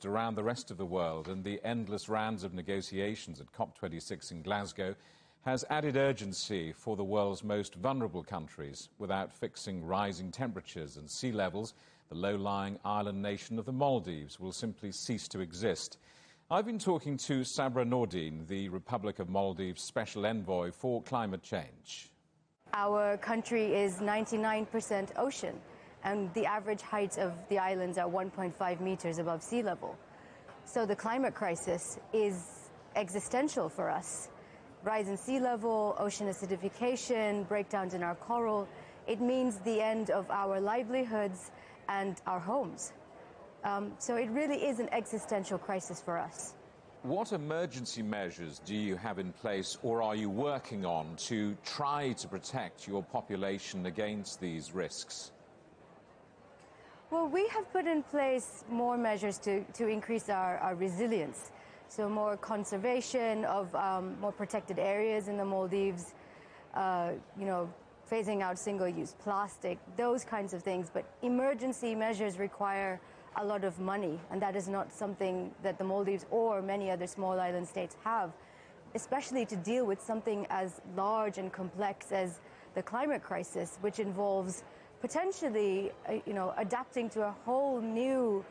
around the rest of the world, and the endless rounds of negotiations at COP26 in Glasgow has added urgency for the world's most vulnerable countries. Without fixing rising temperatures and sea levels, the low-lying island nation of the Maldives will simply cease to exist. I've been talking to Sabra Noordeen, the Republic of Maldives Special Envoy for Climate Change. Our country is 99% ocean, and the average height of the islands are 1.5 meters above sea level. So the climate crisis is existential for us. Rise in sea level, ocean acidification, breakdowns in our coral, it means the end of our livelihoods and our homes. So it really is an existential crisis for us. What emergency measures do you have in place, or are you working on, to try to protect your population against these risks? Well, we have put in place more measures to increase our resilience. So more conservation of more protected areas in the Maldives, phasing out single-use plastic, those kinds of things. But emergency measures require a lot of money, and that is not something that the Maldives or many other small island states have, especially to deal with something as large and complex as the climate crisis, which involves potentially, adapting to a whole new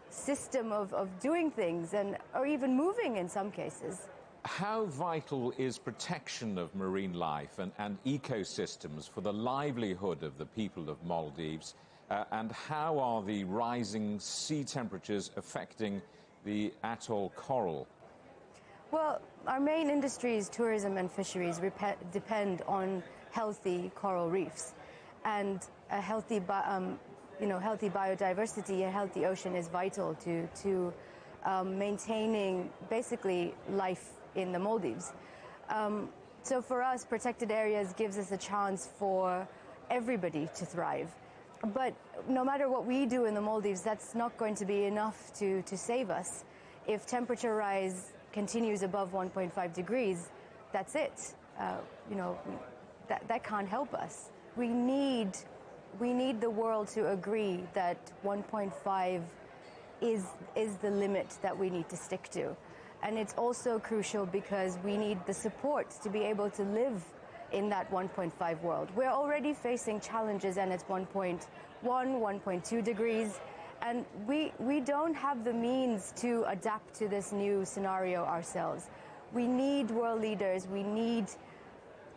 system of doing things, or even moving in some cases. How vital is protection of marine life and ecosystems for the livelihood of the people of Maldives? And how are the rising sea temperatures affecting the atoll coral? Well, our main industries, tourism and fisheries, depend on healthy coral reefs. And a healthy biodiversity, a healthy ocean is vital to maintaining basically life in the Maldives. So for us, protected areas gives us a chance for everybody to thrive. But no matter what we do in the Maldives, that's not going to be enough to save us. If temperature rise continues above 1.5 degrees, that's it. That can't help us. We need the world to agree that 1.5 is the limit that we need to stick to. And it's also crucial because we need the support to be able to live in that 1.5 world. We're already facing challenges, and it's 1.1, 1.2 degrees, and we don't have the means to adapt to this new scenario ourselves. We need world leaders, we need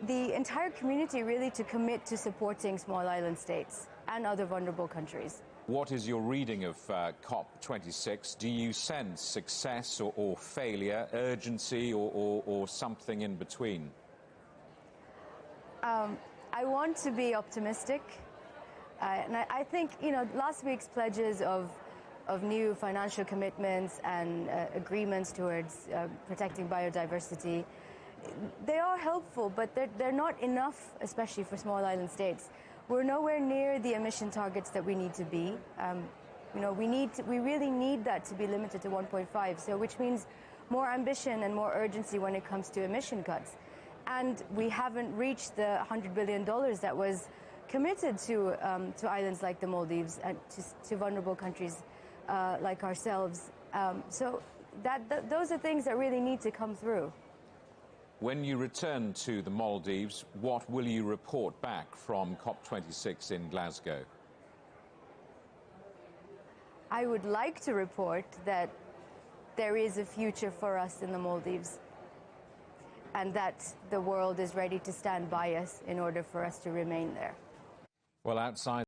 the entire community really to commit to supporting small island states and other vulnerable countries. What is your reading of COP26? Do you sense success or failure, urgency or something in between? I want to be optimistic. And I think, last week's pledges of new financial commitments and agreements towards protecting biodiversity, they are helpful, but they're not enough, especially for small island states. We're nowhere near the emission targets that we need to be. We really need that to be limited to 1.5, so which means more ambition and more urgency when it comes to emission cuts. And we haven't reached the $100 billion that was committed to islands like the Maldives and to vulnerable countries like ourselves. So those are things that really need to come through. When you return to the Maldives, what will you report back from COP26 in Glasgow? I would like to report that there is a future for us in the Maldives, and that the world is ready to stand by us in order for us to remain there. Well, outside